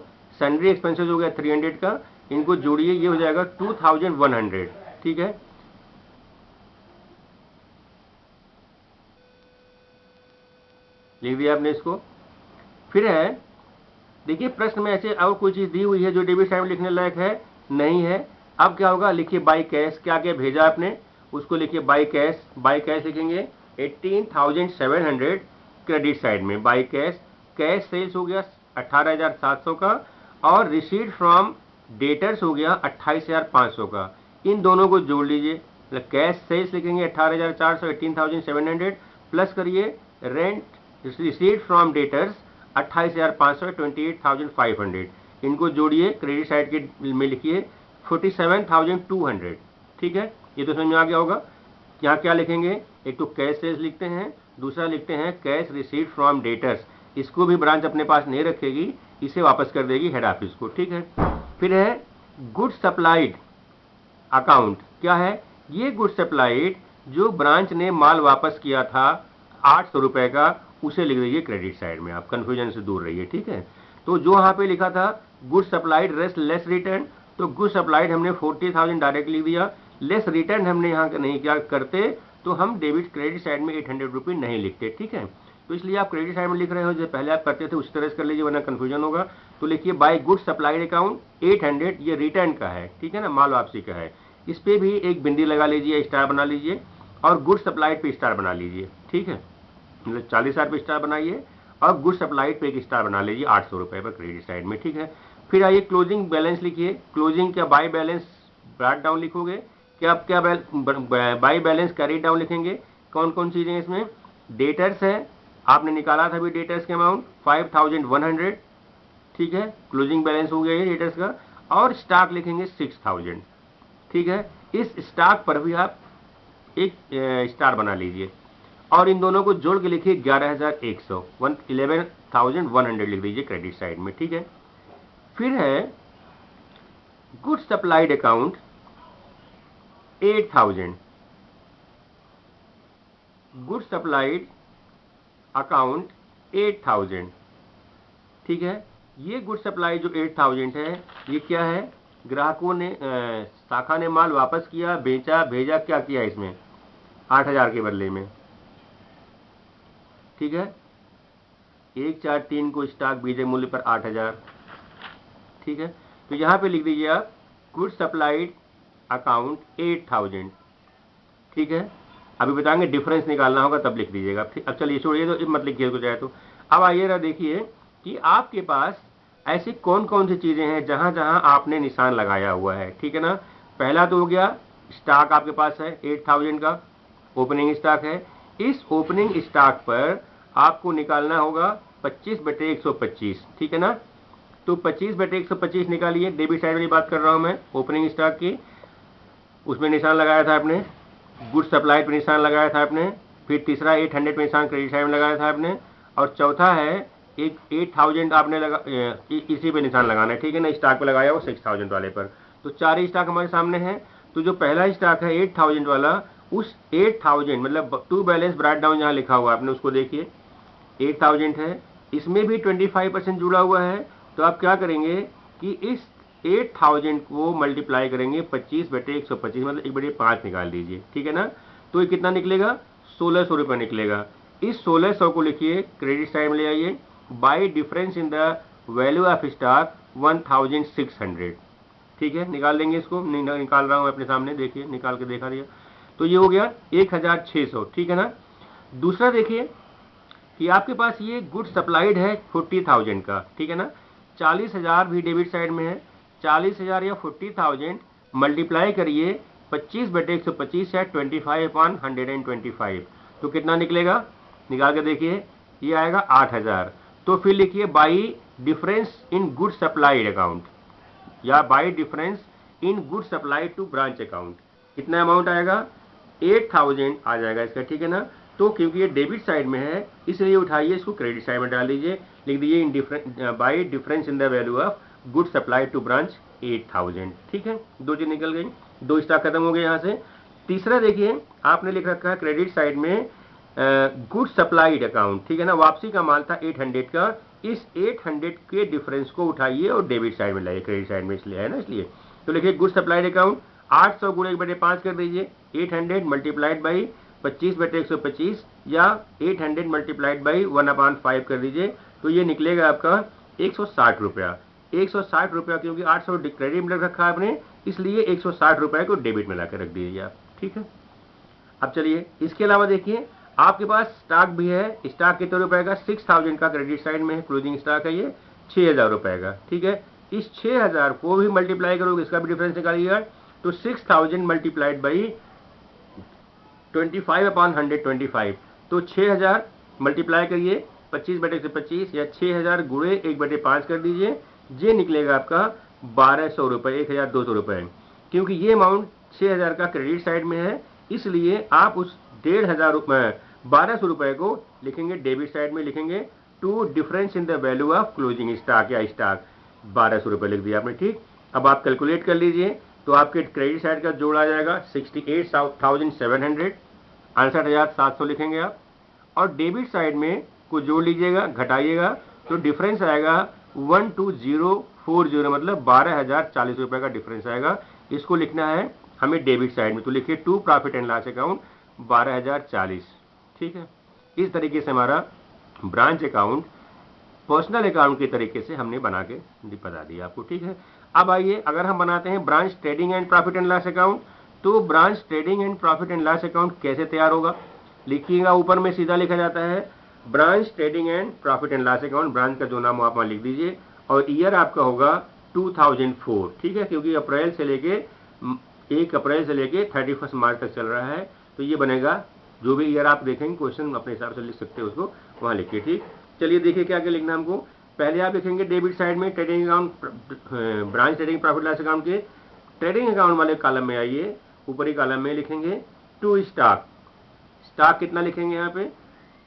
[SPEAKER 1] sundry expenses हो गया 300 का, इनको जोड़िए ये हो जाएगा 2,100, ठीक है। लिख दिया आपने इसको। फिर है देखिए प्रश्न में ऐसे और कोई चीज दी हुई है जो डेबिट साइड में लिखने लायक है नहीं है। अब क्या होगा, लिखिए बाई कैश, क्या क्या भेजा आपने, उसको लिखिए बाई कैश। बाई कैश लिखेंगे 18,700 क्रेडिट साइड में बाई कैश। कैश सेल्स हो गया 18,700 का और रिसीट फ्रॉम डेटर्स हो गया 28,500 का। इन दोनों को जोड़ लीजिए, मतलब कैश सेल्स लिखेंगे 18,400 18,700 प्लस करिए रेंट रिसीट फ्रॉम डेटर्स 28,500 28,500। इनको जोड़िए, क्रेडिट साइड के में लिखिए 47,200। ठीक है, ये तो समझ में आ गया होगा। यहाँ क्या लिखेंगे, एक तो कैश सेल्स लिखते हैं, दूसरा लिखते हैं कैश रिसीट फ्रॉम डेटर्स। इसको भी ब्रांच अपने पास नहीं रखेगी, इसे वापस कर देगी हेड ऑफिस को। ठीक है, फिर है गुड सप्लाइड अकाउंट। क्या है ये गुड सप्लाइड? जो ब्रांच ने माल वापस किया था 800 रुपए का, उसे लिख दीजिए क्रेडिट साइड में। आप कंफ्यूजन से दूर रहिए। ठीक है, तो जो यहाँ पे लिखा था good supplied rest less return, तो गुड सप्लाइड हमने 40,000 डायरेक्ट लिख दिया, लेस रिटर्न हमने यहाँ नहीं क्या करते, तो हम डेबिट क्रेडिट साइड में 800 रुपये नहीं लिखते। ठीक है, तो इसलिए आप क्रेडिट साइड में लिख रहे हो, जो पहले आप करते थे उस तरह से कर लीजिए, वरना कंफ्यूजन होगा। तो लिखिए बाय गुड सप्लाइड अकाउंट 800, ये रिटर्न का है। ठीक है ना, माल वापसी का है। इस पे भी एक बिंदी लगा लीजिए, स्टार बना लीजिए और गुड सप्लाइड पे स्टार बना लीजिए। ठीक है, मतलब 40,000 पे स्टार बनाइए और गुड सप्लाइड पे एक स्टार बना लीजिए 800 रुपए पर क्रेडिट साइड में। ठीक है, फिर आइए क्लोजिंग बैलेंस लिखिए। क्लोजिंग क्या बाय बैलेंस ब्रॉट डाउन लिखोगे, क्या आप क्या बाय बैलेंस कैरी डाउन लिखेंगे? कौन कौन चीजें इसमें? डेटर्स है, आपने निकाला था भी डेटर्स के अमाउंट 5,100। ठीक है, क्लोजिंग बैलेंस हो गया ये डेटर्स का। और स्टॉक लिखेंगे 6,000। ठीक है, इस स्टॉक पर भी आप एक स्टार बना लीजिए और इन दोनों को जोड़ के लिखिए 11,100 11,100 लिख दीजिए क्रेडिट साइड में। ठीक है, फिर है good supplied account 8,000। Good supplied account 8,000। ठीक है, ये गुड सप्लाई जो 8,000 है, ये क्या है? ग्राहकों ने शाखा ने माल वापस किया, बेचा, भेजा, क्या किया इसमें? 8,000 के बदले में। ठीक है, 143 को स्टॉक बीजे मूल्य पर 8,000। ठीक है, तो यहां पे लिख दीजिए आप गुड सप्लाइड अकाउंट 8,000। ठीक है, अभी बताएंगे डिफरेंस निकालना होगा तब लिख दीजिएगा। अब चलिए छोड़िए, तो मत लिखिए इसको चाहे तो। अब आइए देखिए कि आपके पास ऐसी कौन कौन सी चीजें हैं जहां जहां आपने निशान लगाया हुआ है। ठीक है ना, पहला तो हो गया स्टॉक आपके पास है 8,000 का, ओपनिंग स्टॉक है। इस ओपनिंग स्टॉक पर आपको निकालना होगा 25/125। ठीक है ना, तो 25/125 निकालिए। डेबिट साइड वाली बात कर रहा हूं मैं, ओपनिंग स्टॉक की। उसमें निशान लगाया था आपने, गुड सप्लाई पे निशान लगाया था आपने, फिर तीसरा 800 पे निशान क्रेडिट साइड में लगाया था आपने, और चौथा है एक 8,000 आपने लगा इसी पे निशान लगाना है। ठीक है ना, स्टॉक पे लगाया वो 6,000 वाले पर। तो 4 स्टॉक हमारे सामने हैं। तो जो पहला स्टॉक है 8,000 वाला, उस 8,000 मतलब टू बैलेंस ब्रॉट डाउन जहाँ लिखा हुआ आपने उसको देखिए 8,000 है, इसमें भी 25% जुड़ा हुआ है। तो आप क्या करेंगे कि इस 8,000 को मल्टीप्लाई करेंगे 25/125, मतलब 1/5 निकाल दीजिए। ठीक है ना, तो ये कितना निकलेगा? 1,600 रुपये निकलेगा। इस 1,600 को लिखिए क्रेडिट साइड में ले आइए। Bye difference in the value of stock 1,600। ठीक है, निकाल देंगे इसको। निकाल रहा हूं अपने सामने, देखिए निकाल के देखा दिया। तो ये हो गया 1,600। ठीक है ना, दूसरा देखिए कि आपके पास ये गुड सप्लाइड है 40,000 का। ठीक है ना, 40,000 भी डेबिट साइड में है। 40,000 या 40,000 मल्टीप्लाई करिए 25/125 या 25/125, तो कितना निकलेगा? निकाल के देखिए, ये आएगा 8,000। तो फिर लिखिए by difference in good supplied account या by difference in good supply to branch account. कितना अमाउंट आएगा? 8,000 आ जाएगा इसका। ठीक है ना, तो क्योंकि ये डेबिट साइड में है इसलिए उठाइए इसको क्रेडिट साइड में डाल दीजिए, लिख दीजिए in by difference in the value of good supply to branch 8,000। ठीक है, दो चीज निकल गई, दो स्टॉक खत्म हो गए यहाँ से। तीसरा देखिए आपने लिख रखा है क्रेडिट साइड में गुड सप्लाइड अकाउंट। ठीक है ना, वापसी का माल था 800 का, इस 800 के डिफरेंस को उठाइए और डेबिट साइड में लाइए, क्रेडिट साइड में इसलिए है ना, इसलिए। तो लिखिए गुड सप्लाइड अकाउंट 800 गुणे 1/5 कर दीजिए, 800 मल्टीप्लाइड बाई 25/125 या 800 मल्टीप्लाइड बाई 1/5 कर दीजिए। तो ये निकलेगा आपका 160 रुपया। 160 रुपया, क्योंकि 800 क्रेडिट में रखा है आपने, इसलिए 160 रुपये को डेबिट में ला के रख दीजिए आप। ठीक है, अब चलिए इसके अलावा देखिए आपके पास स्टॉक भी है। स्टॉक कितने रुपए का? 6000 का क्रेडिट साइड में है, क्लोजिंग स्टॉक है ये 6000 रुपए का। ठीक है, इस 6000 को भी मल्टीप्लाई करोगे, इसका भी डिफरेंस निकालिएगा। तो 6000 मल्टीप्लाइड बाई 25/125, तो 6000 मल्टीप्लाई करिए 25/125 या 6000 गुणे 1/5 कर दीजिए, ये निकलेगा आपका 1200 रुपए, 1200 रुपए। क्योंकि ये अमाउंट 6000 का क्रेडिट साइड में है, इसलिए आप उस 1200 रुपए को लिखेंगे डेबिट साइड में, लिखेंगे to difference in the value of closing stock या स्टॉक, 1200 रुपए लिख दिया आपने। ठीक, अब आप कैलकुलेट कर लीजिए, तो आपके क्रेडिट साइड का जोड़ आ जाएगा 68,700, 68,700 लिखेंगे आप, और डेबिट साइड में को जोड़ लीजिएगा, घटाइएगा, तो डिफरेंस आएगा 12040, मतलब 12,040 रुपए का डिफरेंस आएगा। इसको लिखना है हमें डेबिट साइड में, तो लिखिए to profit and loss account 12,040। ठीक है, इस तरीके से हमारा ब्रांच अकाउंट पर्सनल अकाउंट के तरीके से हमने बना के बता दिया आपको। ठीक है, अब आइए अगर हम बनाते हैं branch trading and profit and loss account, तो branch trading and profit and loss account कैसे तैयार होगा? लिखिएगा, ऊपर में सीधा लिखा जाता है branch trading and profit and loss account, branch का जो नाम हो आप वहां लिख दीजिए, और ईयर आपका होगा 2004। ठीक है, क्योंकि 1 अप्रैल से लेके 31 मार्च तक चल रहा है, तो ये बनेगा, जो भी ईयर आप देखेंगे क्वेश्चन अपने हिसाब से लिख सकते हो, उसको वहां लिखिए। ठीक, चलिए देखिए क्या क्या लिखना हमको। पहले आप लिखेंगे डेबिट साइड में trading account, branch trading profit loss account के ट्रेडिंग अकाउंट वाले कॉलम में आइए, ऊपरी कॉलम में लिखेंगे टू स्टॉक। स्टॉक कितना लिखेंगे? यहाँ पे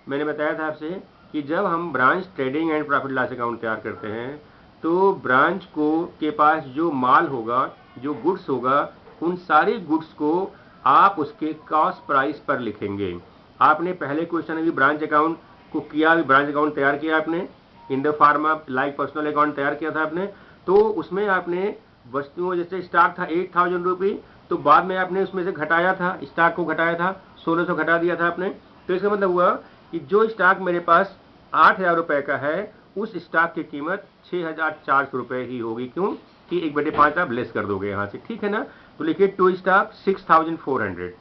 [SPEAKER 1] मैंने बताया था आपसे कि जब हम branch trading and profit loss account तैयार करते हैं, तो ब्रांच को के पास जो माल होगा, जो गुड्स होगा, उन सारी गुड्स को आप उसके कॉस्ट प्राइस पर लिखेंगे। आपने पहले क्वेश्चन अभी ब्रांच अकाउंट को किया, ब्रांच अकाउंट तैयार किया आपने, in the form of like personal account तैयार किया था आपने, तो उसमें आपने वस्तुओं, जैसे स्टॉक था 8000 रुपये, तो बाद में आपने उसमें से घटाया था, स्टॉक को घटाया था, 1600 घटा दिया था आपने। तो इसका मतलब हुआ कि जो स्टॉक मेरे पास 8000 रुपए का है, उस स्टॉक की कीमत 6400 रुपए ही होगी। क्यों कि 1/5 आप लेस कर दोगे यहां से। ठीक है ना, तो लिखिए टू स्टॉक 6400।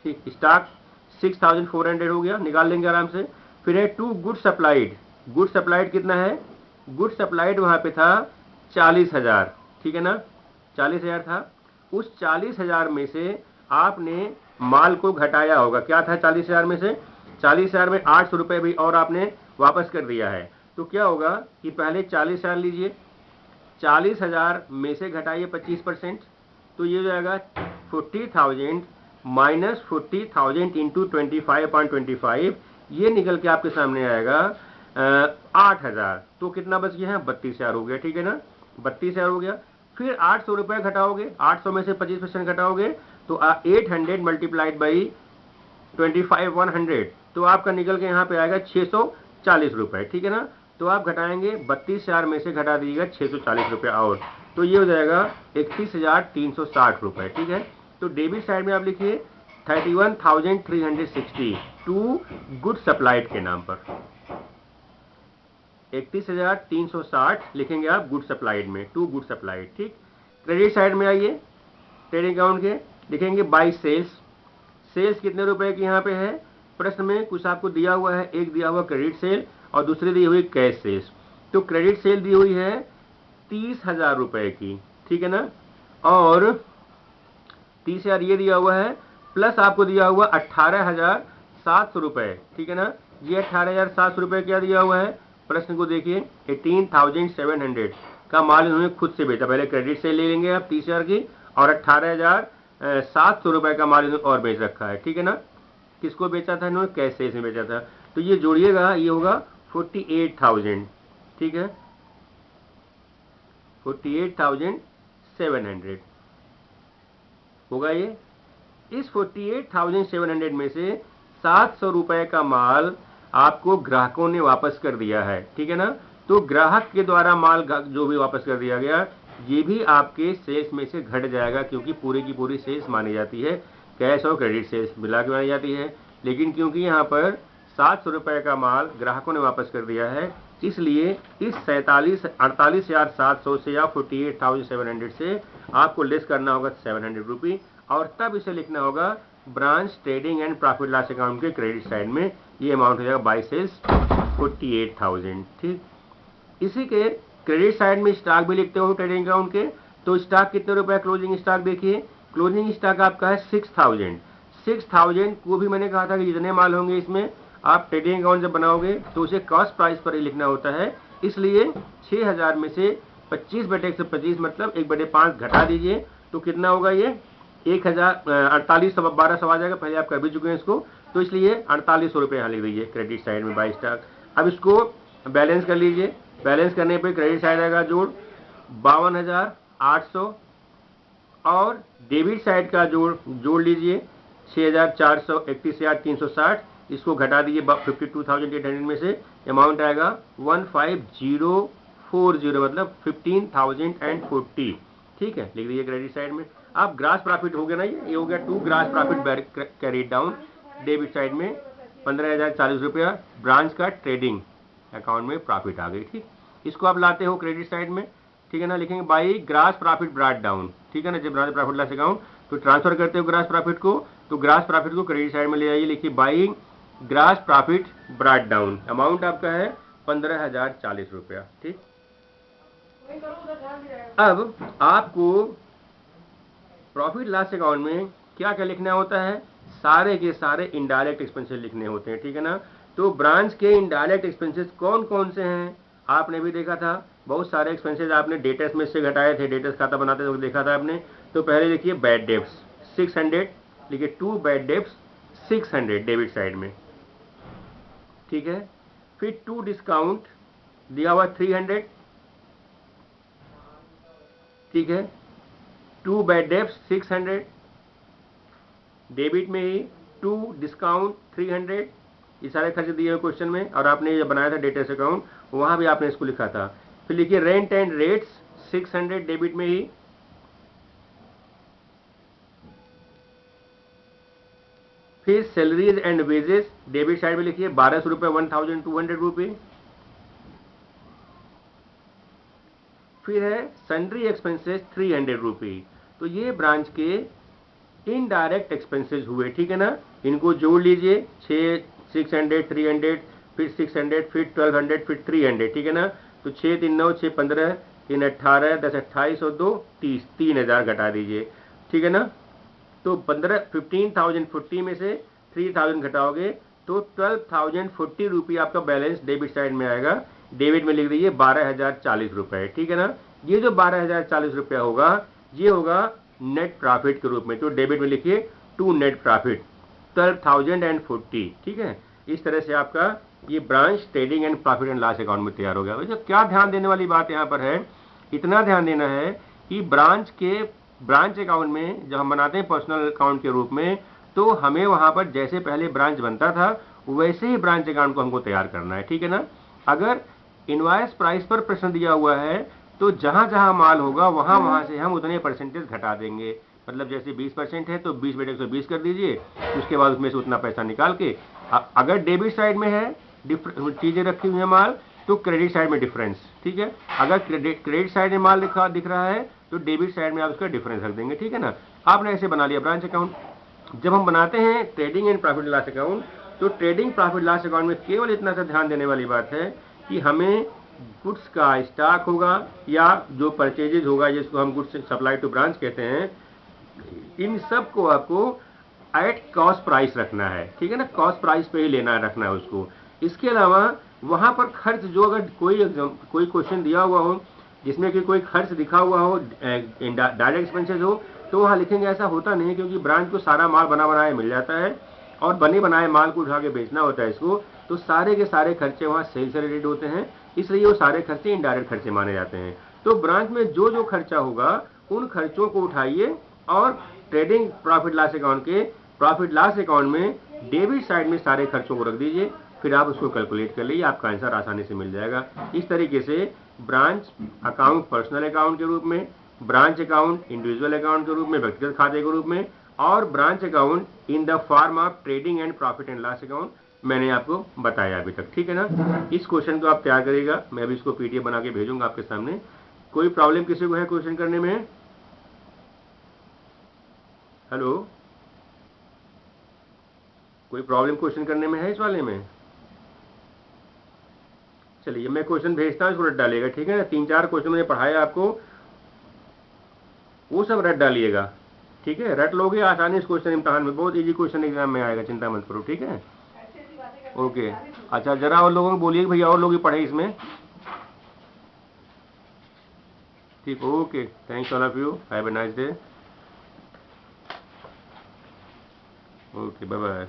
[SPEAKER 1] ठीक, स्टॉक 6400 हो गया, निकाल लेंगे आराम से। फिर है to good supplied. Good supplied कितना है? गुड सप्लाइड वहां पे था 40,000। ठीक है ना, 40,000 था। उस 40,000 में से आपने माल को घटाया होगा, क्या था 40,000 में से? 40,000 में 800 रुपए भी और आपने वापस कर दिया है। तो क्या होगा कि पहले 40,000 लीजिए, 40,000 में से घटाइए 25%, तो ये हो जाएगा 40,000 माइनस 40,000 इंटू 25/25, ये निकल के आपके सामने आएगा 8,000। तो कितना बच गया है? 32,000 हो गया। ठीक है ना, 32,000 हो गया। फिर 800 रुपए घटाओगे, 800 में से 25% घटाओगे, तो 800 मल्टीप्लाइड बाई 25/100, तो आपका निकल के यहाँ पे आएगा 640 रुपए। ठीक है ना, तो आप घटाएंगे 32,000 में से घटा दीजिएगा 640 रुपए और, तो ये हो जाएगा 31,360 रुपए। ठीक है, तो डेबिट साइड में आप लिखिए 31,360 टू गुड सप्लाइड के नाम पर, 31,360 लिखेंगे आप गुड सप्लाइड में, टू गुड सप्लाइड। ठीक, क्रेडिट साइड में आइए, ट्रेडिंग अकाउंट के लिखेंगे बाई सेल्स। सेल्स कितने रुपए की यहाँ पे है? प्रश्न में कुछ आपको दिया हुआ है, एक दिया हुआ क्रेडिट सेल और दूसरी दी हुई कैश सेल्स। तो क्रेडिट सेल दी हुई है 30,000 रुपए की। ठीक है ना, और 30,000 ये दिया हुआ है, प्लस आपको दिया हुआ 18,700 रुपए। ठीक है ना, ये 18,700 रुपए क्या दिया हुआ है? प्रश्न को देखिए, 18,700 का माल इन्होंने खुद से बेचा। पहले क्रेडिट सेल ले लेंगे आप 30,000 की, और 18,700 रुपए का माल इन्होंने और बेच रखा है। ठीक है ना, किसको बेचा था इन्होंने? कैश सेल्स में बेचा था। तो ये जोड़िएगा, ये होगा 48,000। ठीक है, 48,700 होगा ये। इस 48,700 में से 700 रुपए का माल आपको ग्राहकों ने वापस कर दिया है। ठीक है ना, तो ग्राहक के द्वारा माल जो भी वापस कर दिया गया, ये भी आपके सेल्स में से घट जाएगा, क्योंकि पूरी की पूरी सेल्स मानी जाती है, कैश और क्रेडिट सेल्स मिला के मानी जाती है। लेकिन क्योंकि यहाँ पर 700 रुपए का माल ग्राहकों ने वापस कर दिया है, इसलिए इस 48,700 से या 48,700 से आपको लेस करना होगा 700 रुपी, और तब इसे लिखना होगा branch trading and profit loss account के क्रेडिट साइड में। ये अमाउंट हो जाएगा बाय सेल्स 48,000। ठीक, इसी के क्रेडिट साइड में स्टॉक भी लिखते हो ट्रेडिंग अकाउंट के। तो स्टॉक कितने रुपए क्लोजिंग स्टॉक देखिए, क्लोजिंग स्टॉक आपका है 6,000। 6,000 को भी मैंने कहा था कि जितने माल होंगे इसमें आप ट्रेडिंग अकाउंट जब बनाओगे तो उसे कॉस्ट प्राइस पर ही लिखना होता है। इसलिए 6,000 में से 25/125 मतलब 1/5 घटा दीजिए, तो कितना होगा ये 1,048 1200 आ जाएगा। पहले आप कर भी चुके हैं इसको, तो इसलिए 4800 रुपये यहाँ लिख दीजिए क्रेडिट साइड में बाय स्टॉक। अब इसको बैलेंस कर लीजिए, बैलेंस करने पे क्रेडिट साइड आएगा जोड़ 52,800, और डेबिट साइड का जोड़ लीजिए 6,400 31,360, इसको घटा दीजिए 52,800 में से, अमाउंट आएगा 15,040 मतलब 15,040। ठीक है, लिख दीजिए क्रेडिट साइड में। अब ग्रास प्रॉफिट हो गया ना, ये हो गया 2 grass profit carried down debit side में 15,040 रुपया ब्रांच का ट्रेडिंग अकाउंट में प्रॉफिट आ गई। ठीक, इसको आप लाते हो क्रेडिट साइड में। ठीक है ना, लिखेंगे by gross profit brought down. ठीक है ना, जब ब्रांच प्रॉफिट लॉस अकाउंट तो ट्रांसफर करते हो ग्रास प्रॉफिट को, तो ग्रास प्रॉफिट को क्रेडिट साइड में ले आइए, लिखिए by gross profit brought down. Amount आपका है 15,040 रुपया। ठीक, अब आपको प्रॉफिट लॉस अकाउंट में क्या क्या लिखना होता है, सारे के सारे इनडायरेक्ट एक्सपेंसेस लिखने होते हैं। ठीक है ना, तो ब्रांच के इनडायरेक्ट एक्सपेंसेस कौन कौन से हैं आपने भी देखा था, बहुत सारे एक्सपेंसेस आपने डेटर्स में से घटाए थे, डेटर्स खाता बनाते थे देखा था आपने। तो पहले लिखिए बैड डेब्ट्स 600, लिखिए 2 बैड डेब्ट्स 600 डेबिट साइड में। ठीक है, फिर 2 डिस्काउंट दिया हुआ 300। ठीक है, 2 बैड डेब्ट्स 600 डेबिट में ही, 2 डिस्काउंट 300, ये सारे खर्च दिए हुए क्वेश्चन में, और आपने ये बनाया था डेटर्स अकाउंट वहां भी आपने इसको लिखा था। फिर लिखिए रेंट एंड रेट्स 600 डेबिट में ही, फिर salaries and wages debit side में लिखिए 1200 रुपये 1,200 रुपये। फिर है सन्ड्री एक्सपेंसेस 300 रुपये। तो ये ब्रांच के इनडायरेक्ट एक्सपेंसेस हुए। ठीक है ना, इनको जोड़ लीजिए 600 300 फिर 600 फिर 1200 फिर 300। ठीक है ना, तो 6 3 9 6 15 3 18 10 28 और 2 30, 3,000 घटा दीजिए। ठीक है ना, तो 15,040 में से 3,000 घटाओगे तो 12,040 रुपये आपका बैलेंस डेबिट साइड में आएगा। डेबिट में लिख दीजिए 12,040 रुपये। ठीक है ना, ये जो 12,040 रुपया होगा ये होगा नेट प्रॉफिट के रूप में, तो डेबिट में लिखिए टू नेट प्रॉफिट 12,040। ठीक है, इस तरह से आपका ये branch trading and profit and loss account में तैयार हो गया। वैसे क्या ध्यान देने वाली बात यहाँ पर है, इतना ध्यान देना है कि ब्रांच अकाउंट में जब हम बनाते हैं पर्सनल अकाउंट के रूप में, तो हमें वहां पर जैसे पहले ब्रांच बनता था वैसे ही ब्रांच अकाउंट को हमको तैयार करना है। ठीक है ना, अगर इनवॉइस प्राइस पर प्रश्न दिया हुआ है तो जहां जहां माल होगा वहां से हम उतने परसेंटेज घटा देंगे। मतलब जैसे 20% है तो 20/120 कर दीजिए, उसके बाद उसमें से उतना पैसा निकाल के, अगर डेबिट साइड में है चीजें रखी हुई है माल, तो क्रेडिट साइड में डिफरेंस। ठीक है, अगर क्रेडिट साइड में माल दिख रहा है तो डेबिट साइड में आप उसका डिफरेंस रख देंगे। ठीक है ना, आपने ऐसे बना लिया ब्रांच अकाउंट। जब हम बनाते हैं trading and profit loss account, तो ट्रेडिंग प्रॉफिट लॉस अकाउंट में केवल इतना सा ध्यान देने वाली बात है कि हमें गुड्स का स्टॉक होगा या जो परचेजेज होगा, जिसको हम गुड्स सप्लाई टू ब्रांच कहते हैं, इन सब को आपको एट कॉस्ट प्राइस रखना है। ठीक है ना, कॉस्ट प्राइस पे ही लेना रखना है उसको। इसके अलावा वहां पर खर्च जो अगर कोई क्वेश्चन दिया हुआ हो जिसमें कि कोई खर्च दिखा हुआ हो, डायरेक्ट एक्सपेंसेस हो, तो वहां लिखेंगे। ऐसा होता नहीं, क्योंकि ब्रांच को सारा माल बना बनाया मिल जाता है और बने बनाए माल को उठा के बेचना होता है इसको, तो सारे के सारे खर्चे वहां सेल से रिलेटेड होते हैं, इसलिए वो सारे खर्चे इनडायरेक्ट खर्चे माने जाते हैं। तो ब्रांच में जो जो खर्चा होगा उन खर्चों को उठाइए और ट्रेडिंग प्रॉफिट लॉस अकाउंट के प्रॉफिट लॉस अकाउंट में डेबिट साइड में सारे खर्चों को रख दीजिए, फिर आप उसको कैलकुलेट कर लीजिए, आपका आंसर आसानी से मिल जाएगा। इस तरीके से ब्रांच अकाउंट पर्सनल अकाउंट के रूप में, ब्रांच अकाउंट इंडिविजुअल अकाउंट के रूप में, व्यक्तिगत खाते के रूप में, और branch account in the form of trading and profit and loss account, मैंने आपको बताया अभी तक, ठीक है ना। इस क्वेश्चन को आप तैयार करिएगा, मैं अभी इसको पीडीएफ बना के भेजूंगा आपके सामने। कोई प्रॉब्लम किसी को है क्वेश्चन करने में? हेलो, कोई प्रॉब्लम क्वेश्चन करने में है इस वाले में? चलिए मैं क्वेश्चन भेजता हूँ, इसको रट डालिएगा, ठीक है ना। 3-4 क्वेश्चन मैंने पढ़ाया आपको, वो सब रट डालिएगा, ठीक है। रट लोगे आसानी से क्वेश्चन इम्तहान में, बहुत इजी क्वेश्चन एग्जाम में आएगा, चिंता मत करो, ठीक है। ओके, अच्छा जरा और लोगों को बोलिए भैया और लोग भी पढ़े इसमें, ठीक। Okay, thanks all of you, have a nice day. Okay, bye bye.